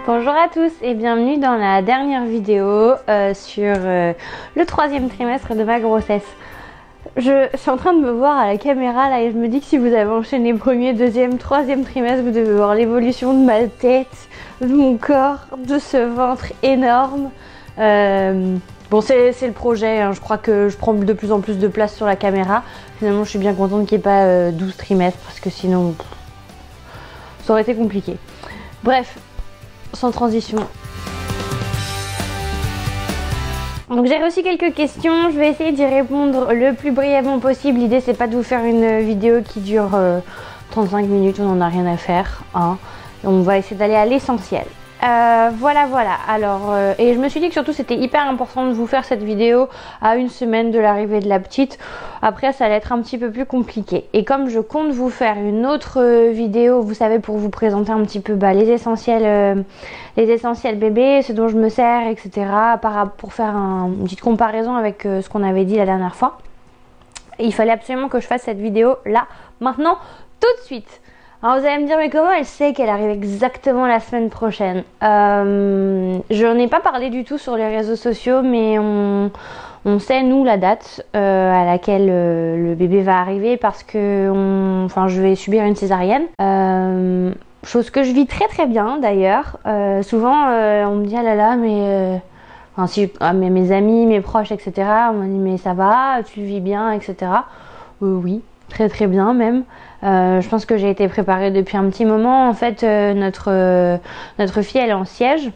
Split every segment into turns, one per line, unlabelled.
Bonjour à tous et bienvenue dans la dernière vidéo sur le troisième trimestre de ma grossesse. Je suis en train de me voir à la caméra là et je me dis que si vous avez enchaîné premier, deuxième, troisième trimestre, vous devez voir l'évolution de ma tête, de mon corps, de ce ventre énorme. Bon, c'est le projet, hein. Je crois que je prends de plus en plus de place sur la caméra. Finalement, je suis bien contente qu'il n'y ait pas 12 trimestres parce que sinon, ça aurait été compliqué. Bref, sans transition. Donc j'ai reçu quelques questions, je vais essayer d'y répondre le plus brièvement possible. L'idée c'est pas de vous faire une vidéo qui dure 35 minutes, on n'en a rien à faire, hein. On va essayer d'aller à l'essentiel. Voilà. Alors, et je me suis dit que surtout c'était hyper important de vous faire cette vidéo à une semaine de l'arrivée de la petite. Après, ça allait être un petit peu plus compliqué. Et comme je compte vous faire une autre vidéo, vous savez, pour vous présenter un petit peu les essentiels bébés, ce dont je me sers, etc. Pour faire une petite comparaison avec ce qu'on avait dit la dernière fois. Et il fallait absolument que je fasse cette vidéo là, maintenant, tout de suite. Alors vous allez me dire, mais comment elle sait qu'elle arrive exactement la semaine prochaine? Je n'en ai pas parlé du tout sur les réseaux sociaux, mais on sait, nous, la date à laquelle le bébé va arriver parce que je vais subir une césarienne. Chose que je vis très très bien d'ailleurs. Souvent, on me dit, ah là là, mais... mais mes amis, mes proches, etc. On m'a dit, mais ça va, tu le vis bien, etc. Oui, très très bien même. Je pense que j'ai été préparée depuis un petit moment. En fait, notre fille, elle est en siège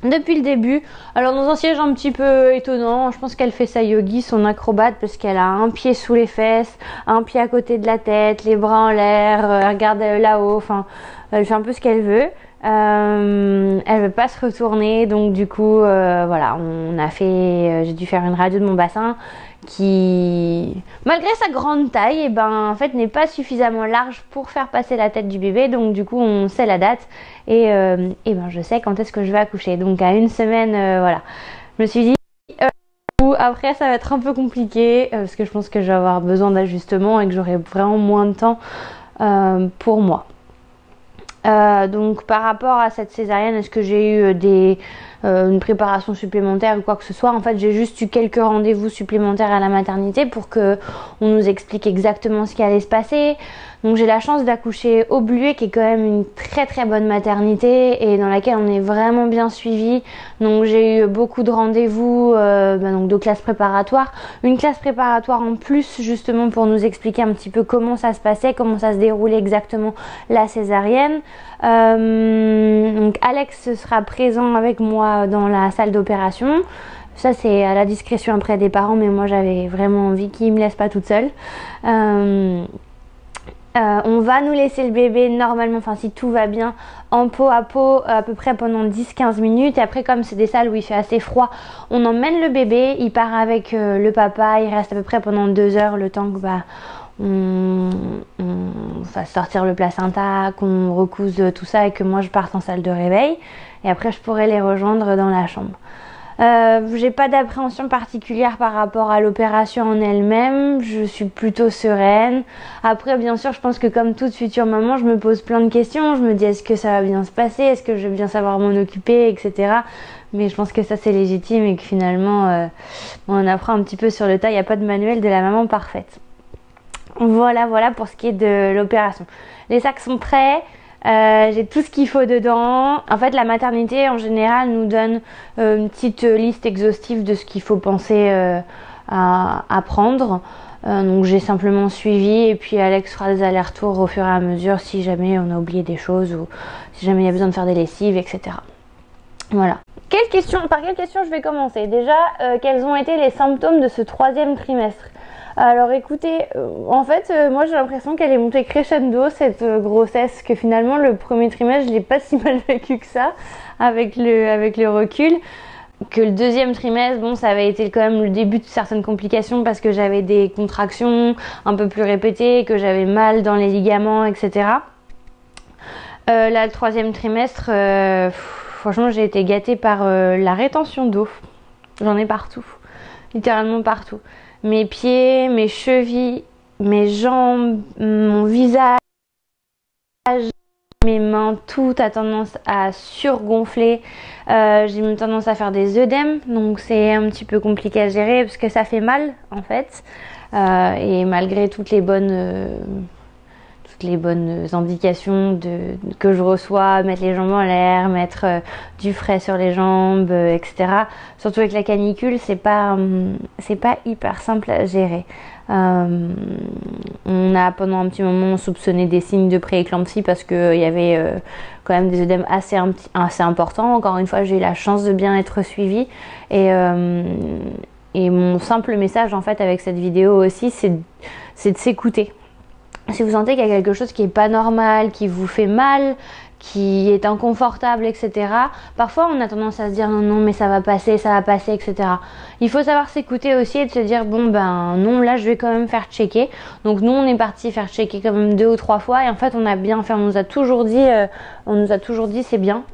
depuis le début. Alors dans un siège un petit peu étonnant, je pense qu'elle fait sa yogi, son acrobate, parce qu'elle a un pied sous les fesses, un pied à côté de la tête, les bras en l'air, elle regarde là-haut, enfin, elle fait un peu ce qu'elle veut. Elle veut pas se retourner, donc du coup, voilà, j'ai dû faire une radio de mon bassin qui, malgré sa grande taille, en fait n'est pas suffisamment large pour faire passer la tête du bébé. Donc du coup on sait la date et je sais quand est-ce que je vais accoucher. Donc à une semaine, voilà, je me suis dit après ça va être un peu compliqué parce que je pense que je vais avoir besoin d'ajustement et que j'aurai vraiment moins de temps pour moi. Donc par rapport à cette césarienne, est-ce que j'ai eu une préparation supplémentaire ou quoi que ce soit? En fait, j'ai juste eu quelques rendez-vous supplémentaires à la maternité pour que on nous explique exactement ce qui allait se passer. Donc j'ai la chance d'accoucher au Bluet, qui est quand même une très très bonne maternité et dans laquelle on est vraiment bien suivi. Donc j'ai eu beaucoup de rendez-vous, donc de classes préparatoires. Une classe préparatoire en plus justement pour nous expliquer un petit peu comment ça se passait, comment ça se déroulait exactement la césarienne. Donc Alex sera présent avec moi dans la salle d'opération. Ça c'est à la discrétion après des parents, mais moi j'avais vraiment envie qu'ils me laissent pas toute seule. On va nous laisser le bébé normalement, enfin si tout va bien, en peau à peau à peu près pendant 10-15 minutes. Et après, comme c'est des salles où il fait assez froid, on emmène le bébé, il part avec le papa, il reste à peu près pendant 2 heures le temps que on fasse sortir le placenta, qu'on recouse tout ça et que moi je parte en salle de réveil. Et après je pourrai les rejoindre dans la chambre. J'ai pas d'appréhension particulière par rapport à l'opération en elle-même, je suis plutôt sereine. Après bien sûr je pense que comme toute future maman, je me pose plein de questions, je me dis est-ce que ça va bien se passer, est-ce que je vais bien savoir m'en occuper, etc. Mais je pense que ça c'est légitime et que finalement on apprend un petit peu sur le tas, il n'y a pas de manuel de la maman parfaite. Voilà pour ce qui est de l'opération. Les sacs sont prêts. J'ai tout ce qu'il faut dedans. En fait, la maternité en général nous donne une petite liste exhaustive de ce qu'il faut penser à prendre. Donc j'ai simplement suivi et puis Alex fera des allers-retours au fur et à mesure si jamais on a oublié des choses ou si jamais il y a besoin de faire des lessives, etc. Voilà. Par quelle question je vais commencer? Déjà, quels ont été les symptômes de ce troisième trimestre? Alors écoutez, en fait, moi j'ai l'impression qu'elle est montée crescendo cette grossesse, que finalement le premier trimestre je l'ai pas si mal vécu que ça avec le recul. Que le deuxième trimestre, bon, ça avait été quand même le début de certaines complications parce que j'avais des contractions un peu plus répétées, que j'avais mal dans les ligaments, etc. Là, le troisième trimestre, franchement j'ai été gâtée par la rétention d'eau. J'en ai partout, littéralement partout. Mes pieds, mes chevilles, mes jambes, mon visage, mes mains, tout a tendance à surgonfler. J'ai même tendance à faire des œdèmes, donc c'est un petit peu compliqué à gérer parce que ça fait mal en fait. Et malgré toutes les bonnes indications que je reçois, mettre les jambes en l'air, mettre du frais sur les jambes, etc. Surtout avec la canicule, c'est pas hyper simple à gérer. On a pendant un petit moment soupçonné des signes de pré-éclampsie parce qu'il y avait quand même des œdèmes assez importants. Encore une fois, j'ai eu la chance de bien être suivie et mon simple message en fait avec cette vidéo aussi, c'est de s'écouter. Si vous sentez qu'il y a quelque chose qui est pas normal, qui vous fait mal, qui est inconfortable, etc. Parfois, on a tendance à se dire non, mais ça va passer, etc. Il faut savoir s'écouter aussi et de se dire bon ben non, là je vais quand même faire checker. Donc nous, on est parti faire checker quand même 2 ou 3 fois et en fait, on a bien fait. On nous a toujours dit c'est bien.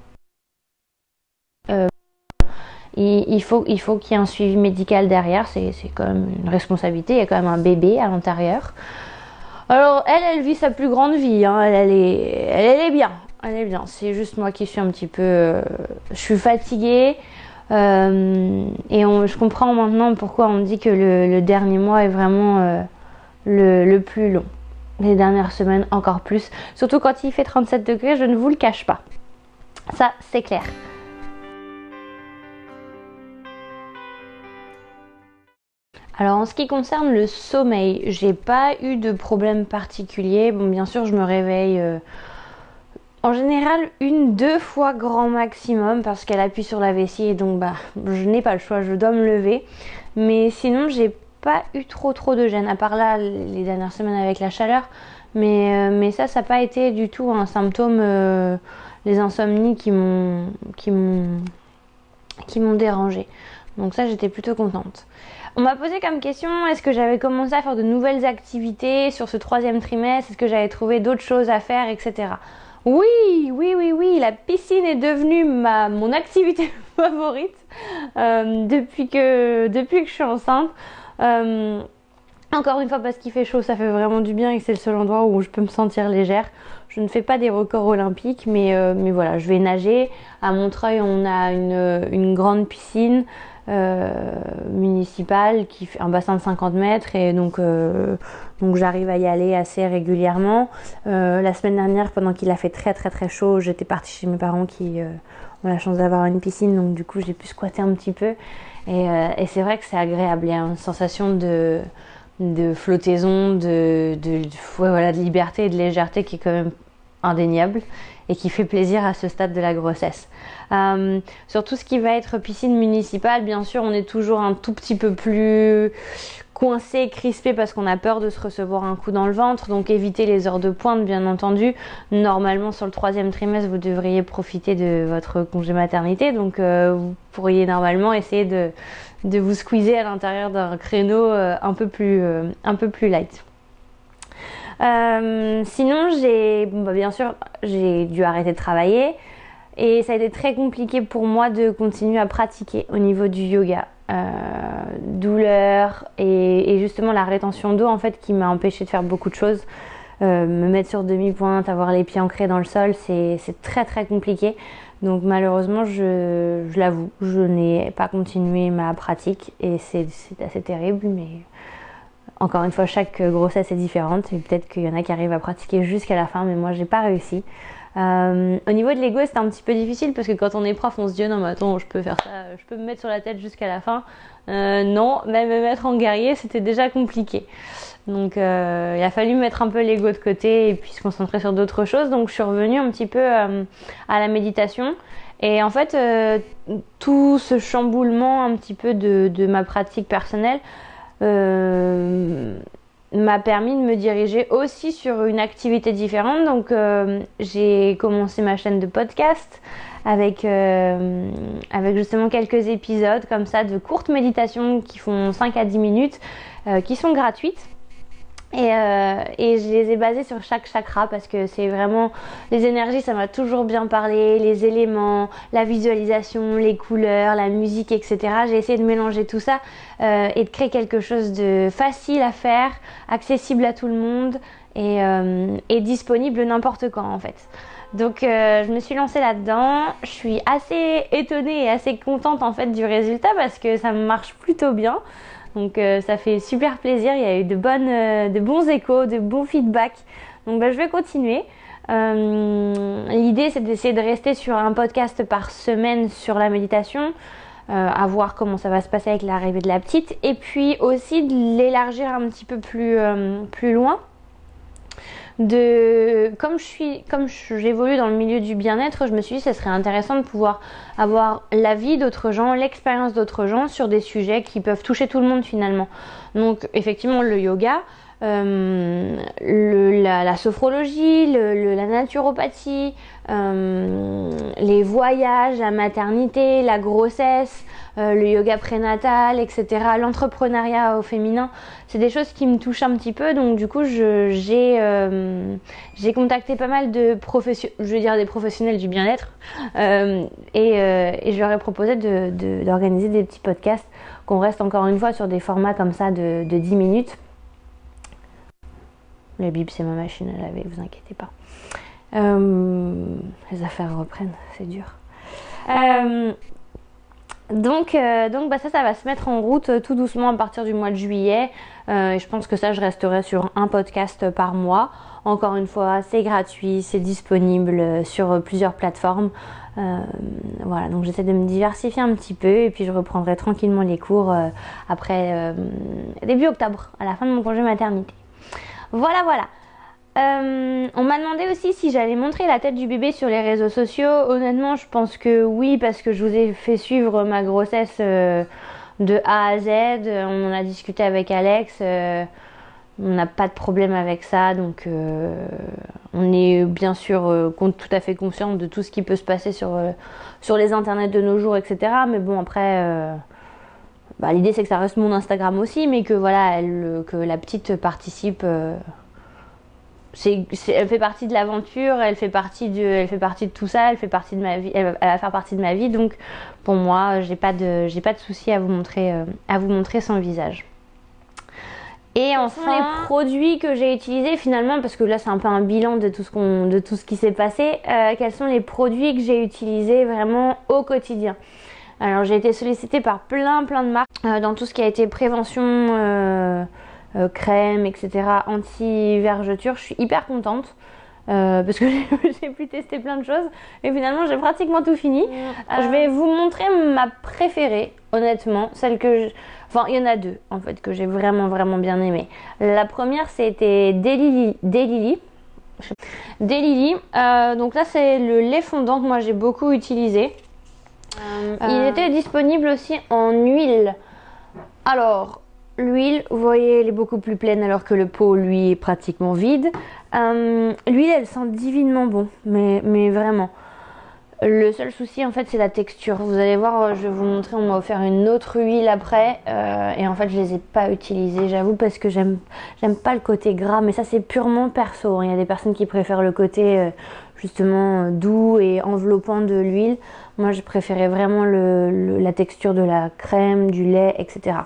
Il faut qu'il y ait un suivi médical derrière. C'est quand même une responsabilité. Il y a quand même un bébé à l'intérieur. Alors elle vit sa plus grande vie, hein. Elle est bien, c'est juste moi qui suis un petit peu, je suis fatiguée et je comprends maintenant pourquoi on dit que le dernier mois est vraiment le plus long, les dernières semaines encore plus, surtout quand il fait 37 degrés, je ne vous le cache pas, ça c'est clair. Alors en ce qui concerne le sommeil, j'ai pas eu de problème particulier. Bon, bien sûr, je me réveille en général 1-2 fois grand maximum parce qu'elle appuie sur la vessie et donc je n'ai pas le choix, je dois me lever. Mais sinon, j'ai pas eu trop de gêne, à part là les dernières semaines avec la chaleur. Mais ça n'a pas été du tout un symptôme, les insomnies qui m'ont dérangée. Donc ça, j'étais plutôt contente. On m'a posé comme question, est-ce que j'avais commencé à faire de nouvelles activités sur ce 3e trimestre? Est-ce que j'avais trouvé d'autres choses à faire, etc. Oui, la piscine est devenue mon activité favorite depuis que je suis enceinte. Encore une fois, parce qu'il fait chaud, ça fait vraiment du bien et que c'est le seul endroit où je peux me sentir légère. Je ne fais pas des records olympiques, mais voilà, je vais nager. À Montreuil, on a une grande piscine municipale qui fait un bassin de 50 mètres et donc j'arrive à y aller assez régulièrement. La semaine dernière, pendant qu'il a fait très chaud, j'étais partie chez mes parents qui ont la chance d'avoir une piscine, donc du coup j'ai pu squatter un petit peu et c'est vrai que c'est agréable. Il y a une sensation de flottaison, de liberté et de légèreté qui est quand même indéniable et qui fait plaisir à ce stade de la grossesse. Sur tout ce qui va être piscine municipale, bien sûr, on est toujours un tout petit peu plus coincé, crispé parce qu'on a peur de se recevoir un coup dans le ventre, donc évitez les heures de pointe, bien entendu. Normalement, sur le 3e trimestre, vous devriez profiter de votre congé maternité, donc vous pourriez normalement essayer de vous squeezer à l'intérieur d'un créneau un peu plus light. Sinon, bien sûr, j'ai dû arrêter de travailler et ça a été très compliqué pour moi de continuer à pratiquer au niveau du yoga. Douleur et justement la rétention d'eau en fait qui m'a empêché de faire beaucoup de choses. Me mettre sur demi-pointe, avoir les pieds ancrés dans le sol, c'est très compliqué. Donc malheureusement, je l'avoue, je n'ai pas continué ma pratique et c'est assez terrible, mais encore une fois, chaque grossesse est différente et peut-être qu'il y en a qui arrivent à pratiquer jusqu'à la fin, mais moi j'ai pas réussi. Au niveau de l'ego, c'était un petit peu difficile parce que quand on est prof, on se dit non mais attends, je peux faire ça, je peux me mettre sur la tête jusqu'à la fin. Non, même me mettre en guerrier, c'était déjà compliqué. Donc il a fallu mettre un peu l'ego de côté et puis se concentrer sur d'autres choses. Donc je suis revenue un petit peu à la méditation. Et en fait, tout ce chamboulement un petit peu de ma pratique personnelle m'a permis de me diriger aussi sur une activité différente. Donc j'ai commencé ma chaîne de podcast avec justement quelques épisodes comme ça de courtes méditations qui font 5 à 10 minutes qui sont gratuites. Et je les ai basées sur chaque chakra parce que c'est vraiment les énergies, ça m'a toujours bien parlé, les éléments, la visualisation, les couleurs, la musique, etc. J'ai essayé de mélanger tout ça et de créer quelque chose de facile à faire, accessible à tout le monde et disponible n'importe quand en fait. Donc je me suis lancée là-dedans, je suis assez étonnée et assez contente en fait du résultat parce que ça marche plutôt bien. Donc ça fait super plaisir, il y a eu de bons échos, de bons feedbacks. Donc je vais continuer. L'idée c'est d'essayer de rester sur un podcast par semaine sur la méditation, à voir comment ça va se passer avec l'arrivée de la petite, et puis aussi de l'élargir un petit peu plus loin. Comme j'évolue dans le milieu du bien-être, je me suis dit que ce serait intéressant de pouvoir avoir l'avis d'autres gens, l'expérience d'autres gens sur des sujets qui peuvent toucher tout le monde finalement. Donc effectivement le yoga, la sophrologie, la naturopathie, les voyages, la maternité, la grossesse, le yoga prénatal, etc., l'entrepreneuriat au féminin, c'est des choses qui me touchent un petit peu. Donc du coup j'ai contacté pas mal de des professionnels du bien-être, et je leur ai proposé d'organiser des petits podcasts, qu'on reste encore une fois sur des formats comme ça de 10 minutes. La Bible, c'est ma machine à laver, vous inquiétez pas. Les affaires reprennent, c'est dur. Donc ça va se mettre en route tout doucement à partir du mois de juillet. Je pense que ça, je resterai sur un podcast par mois. Encore une fois, c'est gratuit, c'est disponible sur plusieurs plateformes. Voilà, donc j'essaie de me diversifier un petit peu et puis je reprendrai tranquillement les cours après début octobre, à la fin de mon congé maternité. Voilà. On m'a demandé aussi si j'allais montrer la tête du bébé sur les réseaux sociaux. Honnêtement, je pense que oui, parce que je vous ai fait suivre ma grossesse de A à Z. On en a discuté avec Alex. On n'a pas de problème avec ça. Donc, on est bien sûr tout à fait conscient de tout ce qui peut se passer sur les internets de nos jours, etc. Mais bon, après... l'idée c'est que ça reste mon Instagram aussi, mais que voilà, que la petite participe. Elle fait partie de l'aventure, elle fait partie de tout ça, elle fait partie de ma vie, elle va faire partie de ma vie. Donc pour moi, j'ai pas de souci à vous montrer son visage. Et enfin, les produits que j'ai utilisés finalement, parce que là c'est un peu un bilan de tout ce qui s'est passé. Quels sont les produits que j'ai utilisés vraiment au quotidien? Alors j'ai été sollicitée par plein de marques dans tout ce qui a été prévention, crème, etc., anti-vergeture. Je suis hyper contente parce que j'ai pu tester plein de choses et finalement j'ai pratiquement tout fini. Je vais vous montrer ma préférée, honnêtement, il y en a deux en fait que j'ai vraiment bien aimé. La première c'était Daylily. Donc là c'est le lait fondant que moi j'ai beaucoup utilisé. Il était disponible aussi en huile. Alors, l'huile, vous voyez, elle est beaucoup plus pleine alors que le pot, lui, est pratiquement vide. L'huile, elle sent divinement bon, mais vraiment. Le seul souci, en fait, c'est la texture. Vous allez voir, je vais vous montrer, on m'a offert une autre huile après. Et en fait, je les ai pas utilisées, j'avoue, parce que j'aime pas le côté gras. Mais ça, c'est purement perso. Il y a des personnes qui préfèrent le côté... justement doux et enveloppant de l'huile. Moi je préférais vraiment la texture de la crème, du lait, etc.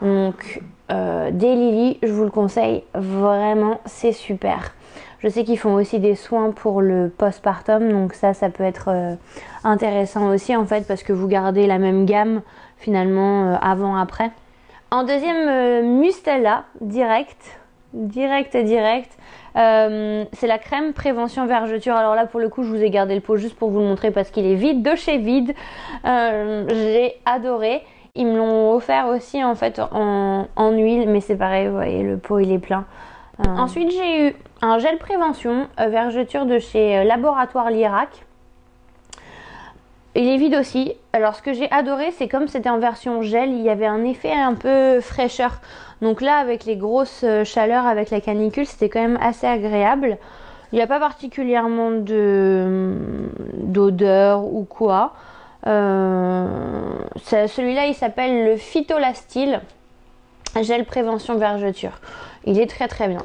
Donc Daylily, je vous le conseille vraiment, c'est super. Je sais qu'ils font aussi des soins pour le postpartum, donc ça peut être intéressant aussi en fait, parce que vous gardez la même gamme finalement avant-après. En deuxième, Mustela direct. C'est la crème prévention vergeture. Alors là pour le coup je vous ai gardé le pot juste pour vous le montrer parce qu'il est vide de chez Vide. J'ai adoré. Ils me l'ont offert aussi en fait en huile, mais c'est pareil, vous voyez le pot il est plein. Ensuite j'ai eu un gel prévention vergeture de chez Laboratoire Lirac. Il est vide aussi. Alors ce que j'ai adoré, c'est comme c'était en version gel, il y avait un effet un peu fraîcheur. Donc là avec les grosses chaleurs, avec la canicule, c'était quand même assez agréable. Il n'y a pas particulièrement d'odeur ou quoi. Celui-là il s'appelle le Phytolastyle gel prévention vergeture. Il est très bien.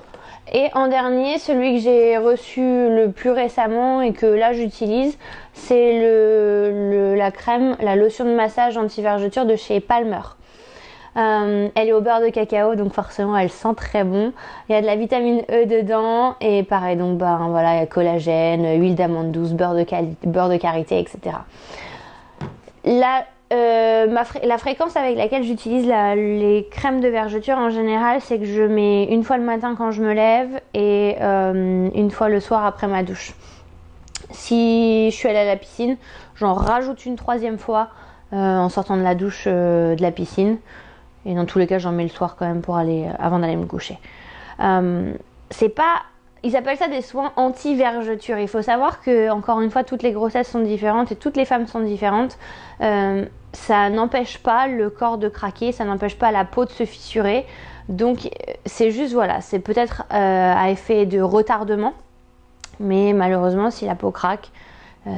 Et en dernier, celui que j'ai reçu le plus récemment et que là j'utilise, c'est la crème, la lotion de massage anti-vergeture de chez Palmer. Elle est au beurre de cacao, donc forcément elle sent très bon. Il y a de la vitamine E dedans et pareil, donc voilà, il y a collagène, huile d'amande douce, beurre de karité, etc. La fréquence avec laquelle j'utilise les crèmes de vergeture en général, c'est que je mets une fois le matin quand je me lève et une fois le soir après ma douche. Si je suis allée à la piscine, j'en rajoute une troisième fois en sortant de la douche de la piscine. Et dans tous les cas, j'en mets le soir quand même avant d'aller me coucher. Ils appellent ça des soins anti-vergeture. Il faut savoir que, encore une fois, toutes les grossesses sont différentes et toutes les femmes sont différentes. Ça n'empêche pas le corps de craquer, ça n'empêche pas la peau de se fissurer. Donc, c'est juste, voilà, c'est peut-être à effet de retardement. Mais malheureusement, si la peau craque,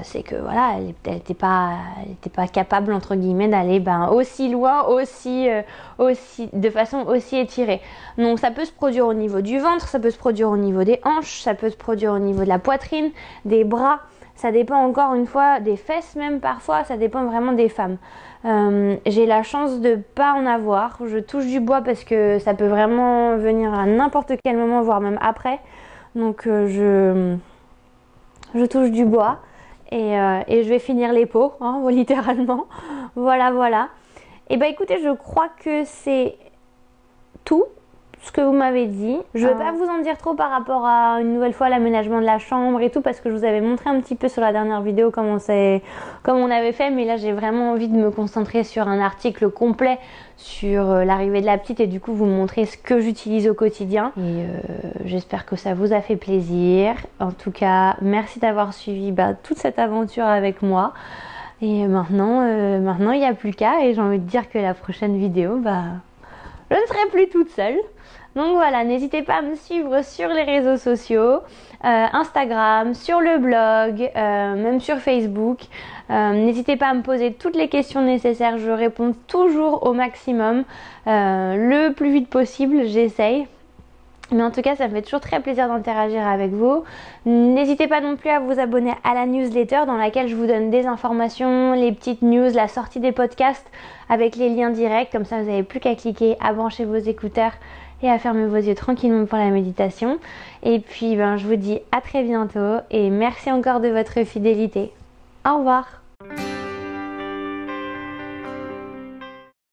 c'est que voilà, elle n'était pas capable entre guillemets d'aller aussi loin, de façon aussi étirée. Donc ça peut se produire au niveau du ventre, ça peut se produire au niveau des hanches, ça peut se produire au niveau de la poitrine, des bras. Ça dépend encore une fois des fesses même parfois, ça dépend vraiment des femmes. J'ai la chance de pas en avoir. Je touche du bois parce que ça peut vraiment venir à n'importe quel moment, voire même après. Donc je touche du bois. Et je vais finir les pots, hein, littéralement. Voilà. Et écoutez, je crois que c'est tout ce que vous m'avez dit. Je ne vais pas vous en dire trop par rapport à une nouvelle fois l'aménagement de la chambre et tout, parce que je vous avais montré un petit peu sur la dernière vidéo comme on avait fait, mais là j'ai vraiment envie de me concentrer sur un article complet sur l'arrivée de la petite et du coup vous montrer ce que j'utilise au quotidien. Et j'espère que ça vous a fait plaisir. En tout cas, merci d'avoir suivi toute cette aventure avec moi. Et maintenant il n'y a plus qu'à, et j'ai envie de dire que la prochaine vidéo, je ne serai plus toute seule. Donc voilà, n'hésitez pas à me suivre sur les réseaux sociaux, Instagram, sur le blog, même sur Facebook. N'hésitez pas à me poser toutes les questions nécessaires, je réponds toujours au maximum, le plus vite possible, j'essaye. Mais en tout cas, ça me fait toujours très plaisir d'interagir avec vous. N'hésitez pas non plus à vous abonner à la newsletter dans laquelle je vous donne des informations, les petites news, la sortie des podcasts avec les liens directs. Comme ça, vous n'avez plus qu'à cliquer, à brancher vos écouteurs et à fermer vos yeux tranquillement pour la méditation. Et puis, je vous dis à très bientôt et merci encore de votre fidélité. Au revoir.